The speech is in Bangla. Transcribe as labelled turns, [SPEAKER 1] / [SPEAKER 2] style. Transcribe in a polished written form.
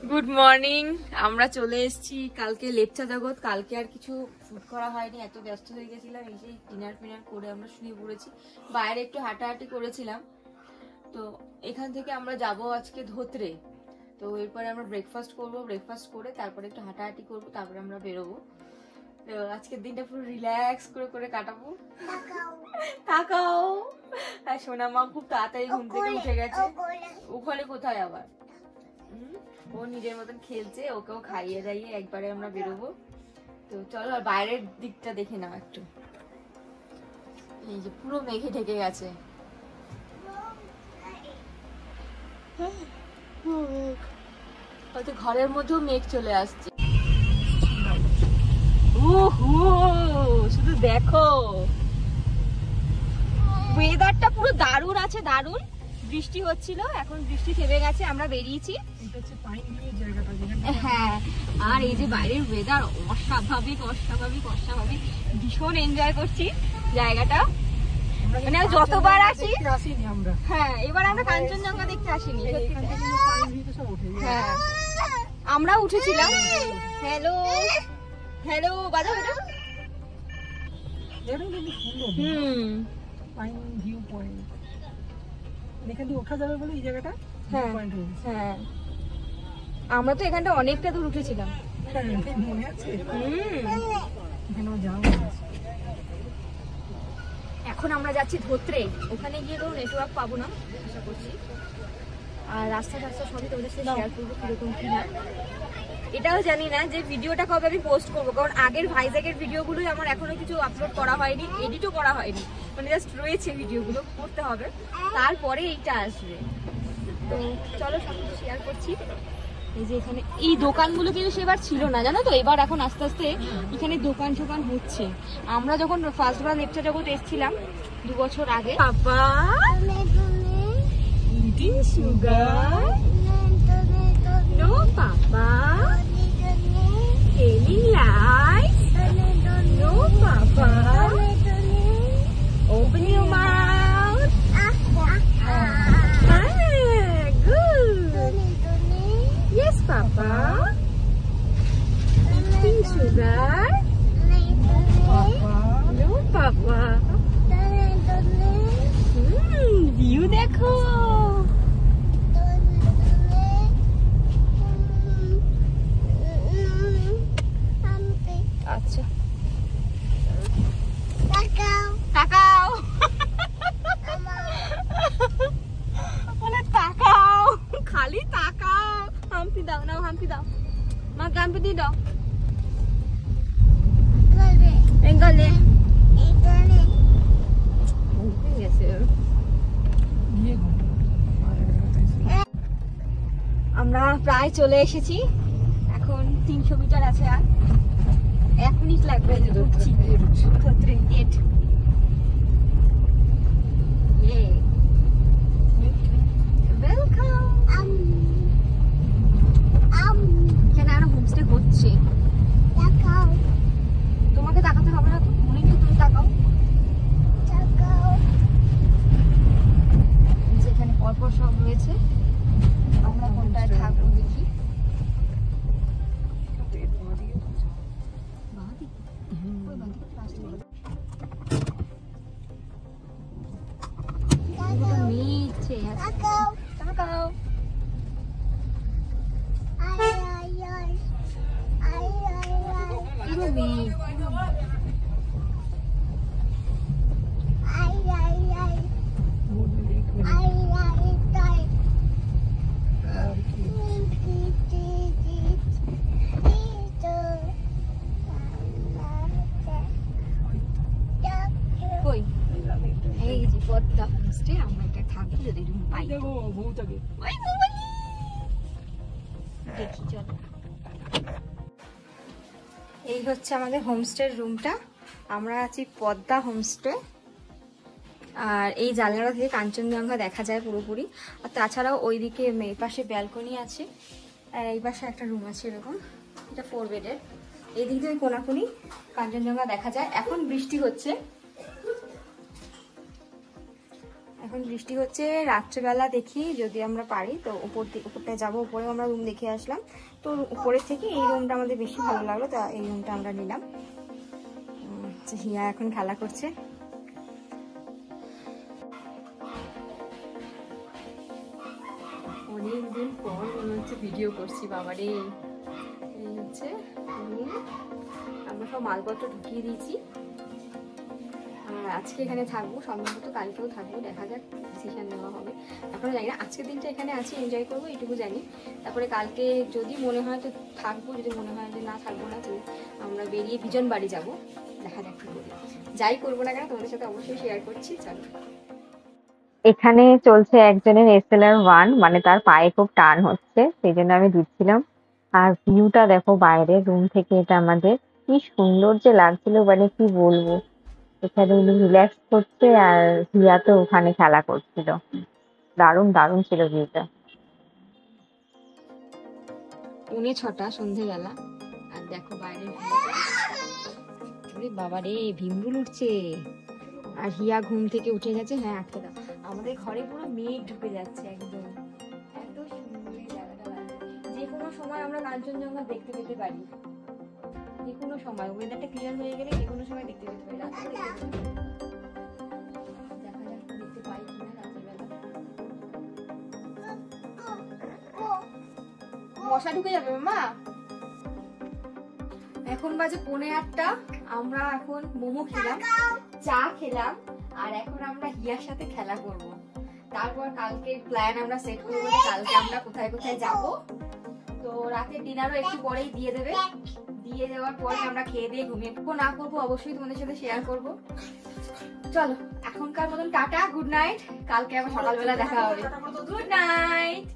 [SPEAKER 1] Good morning. আমরা চলে এসেছি কালকে লেপচা জগৎ। কালকে আর কিছু শুট করা হয়নি, এত ব্যস্ত হয়ে গেছিলাম। এসে ডিনার ফিনার করে আমরা শুয়ে পড়েছি। বাইরে একটু হাঁটাহাঁটি করেছিলাম। তো এখান থেকে আমরা যাব আজকে ধোত্রে। তো এরপরে আমরা ব্রেকফাস্ট করব, ব্রেকফাস্ট করে তারপরে একটু হাঁটাহাঁটি করব, তারপরে আমরা বেরোবো। তো আজকের দিনটা পুরো রিল্যাক্স করে করে কাটাবো। তাকাও। আর সোনা মা খুব তাড়াতাড়ি ঘুম থেকে উঠে গেছে। ওখানে কোথায় আবার? ও নিজের মতন খেলছে, ওকেও খাইয়ে দাইয়ে একবারে আমরা বেরোবো। তো চলো আর বাইরের দিকটা দেখে নাও একটু। এই যে পুরো মেঘে ঢেকে গেছে। হয়তো ঘরের মধ্যেও মেঘ চলে আসছে। শুধু দেখো, ওয়েদারটা পুরো দারুণ আছে, দারুণ। বৃষ্টি হচ্ছিল, এখন বৃষ্টি থেমে গেছে, আমরা বেরিয়েছি। হ্যাঁ, আর এই যে বাইরের ওয়েদার অস্বাভাবিক অস্বাভাবিক অস্বাভাবিক, ভীষণ এনজয় করছি জায়গাটা। মানে যতবার আসি, হ্যাঁ এবার আমরা কাঞ্চনজঙ্ঘা দেখতে আসিনি। হ্যাঁ আমরা উঠেছিলাম। হ্যালো হ্যালো বাজা বেটা। আমরা তো এখানটা অনেকটা দূর উঠেছিলাম। এখন আমরা যাচ্ছি ধোত্রে। ওখানে গিয়ে তো নেটওয়ার্ক পাবো না আশা করছি। আর রাস্তা সবই তোমাদের সাথে শেয়ার করবো কিরকম কি না। এটাও জানি না যে ভিডিওটা কবে আমি পোস্ট করবো, কারণ আগের ভাইজ্যাগের ভিডিওগুলোই আমার এখনো কিছু আপলোড করা হয়নি, এডিটও করা হয়নি, মানে জাস্ট রয়েছে, ভিডিওগুলো করতে হবে, তারপরে এইটা আসবে। তো চলো সব কিছু শেয়ার করছি। এই যে এখানে এই দোকানগুলো কিন্তু সেবার ছিল না, জানো তো, এবার এখন আস্তে আস্তে এখানে দোকান টোকান হচ্ছে। আমরা যখন ফার্স্ট বার লেপচা জগৎ এসেছিলাম 2 বছর আগে, baba eating sugar, no papa telling lies, no papa open your mouth, yes papa, eating sugar, no papa, view দেখো। আচ্ছা তাকাও মানে তাকাও, খালি তাকাও। হাম্পি দাও, নাও হাম্পি দাও, মা হাম্পি দিয়ে দাও। গলে আমরা প্রায় চলে এসেছি। এখন 300 মিটার আছে, আর 1 মিনিট লাগবে। ঢুকছি ধোত্রে গেট। ওয়েলকাম। এখানে আরো হোমস্টে হচ্ছে। তোমাকে তাকাতে হবে না, মনে নেই, তুমি তাকাও। যেখানে পরপর সব রয়েছে, আমরা কোনটায় থাকবো দেখি। এই হচ্ছে আমাদের হোমস্টের রুমটা। আমরা আছি পদ্মা হোমস্টে। আর এই জানলাটা থেকে কাঞ্চনজঙ্ঘা দেখা যায় পুরোপুরি। আর তাছাড়াও ওইদিকে এই পাশে ব্যালকনি আছে, আর এই পাশে একটা রুম আছে এরকম, এটা 4 বেডের। এই দিক দিয়ে কোনাকুনি কাঞ্চনজঙ্ঘা দেখা যায়। এখন বৃষ্টি হচ্ছে, এখন বৃষ্টি হচ্ছে, রাত্রেবেলা দেখি যদি আমরা পারি তো উপরটায় যাবো। উপরেও আমরা রুম দেখে আসলাম, তো উপরের থেকে এই রুমটা আমাদের বেশি ভালো লাগলো, তা এই রুমটা আমরা নিলাম। হিয়া এখন খেলা করছে। অনেকদিন পর মনে হচ্ছে ভিডিও করছি, বাবারে। এই হচ্ছে রুম, আমরা সব মালপত্র ঢুকিয়ে দিয়েছি। আজকে এখানে থাকবো, সম্ভবত কালকেও থাকবো, দেখা যাক, ডিসিশন নেওয়া হবে। এখনো জানি না, আজকের দিনটা এখানে আছি, এনজয় করবো এইটুকু জানি। তারপরে কালকে যদি মনে হয় তো থাকবো, যদি মনে হয় যে না থাকবো না, তো আমরা বেরিয়ে বিজন বাড়ি যাবো, দেখা যাক কি করি। যাই করবো না কেন তোমাদের সাথে অবশ্যই শেয়ার করছি। চলো,
[SPEAKER 2] এখানে চলছে একজনের SLR1, মানে তার পায়ে খুব টান হচ্ছে, সেই জন্য আমি দিচ্ছিলাম। আর ভিউটা দেখো বাইরে রুম থেকে, এটা আমাদের কি সুন্দর যে লাগছিল, মানে কি বলবো। এখানে উনি রিল্যাক্স করছে আর হিয়া তো ওখানে খেলা করছিল। দারুণ দারুণ ছিল ভিউটা।
[SPEAKER 1] 6:45 সন্ধেবেলা, আর দেখো বাইরের বাবা রে, ভীমরুল উঠছে। আর হিয়া ঘুম থেকে উঠে গেছে। হ্যাঁ, আটকে দাও। আমাদের ঘরে পুরো মেঘ ঢুকে যাচ্ছে একদম, এত সুন্দর এই জায়গাটা লাগছে। যে কোনো সময় আমরা কাঞ্চনজঙ্ঘা দেখতে পেতে পারি, যে কোনো সময় ওয়েদারটা ক্লিয়ার হয়ে গেলে যে কোনো সময় দেখতে পেতে পারি। রাত্রে দেখা যাক দেখতে পাই কিনা রাতের বেলা। মশা ঢুকে যাবে মামা। এখন বাজে 7:45, আমরা এখন মোমো খেলাম, চা খেলাম, আর এখন আমরা হিয়ার সাথে খেলা করব। তারপর কালকে প্ল্যান আমরা সেট করব যে কালকে আমরা কোথায় কোথায় যাব। তো রাতের ডিনারও একটু পরেই দিয়ে দেবে, দিয়ে দেওয়ার পরে আমরা খেয়ে দিয়ে ঘুমিয়ে পড়বো। না করবো অবশ্যই তোমাদের সাথে শেয়ার করব। চলো এখনকার মতন টাটা, গুড নাইট। কালকে আবার সকালবেলা দেখা হবে। Good night.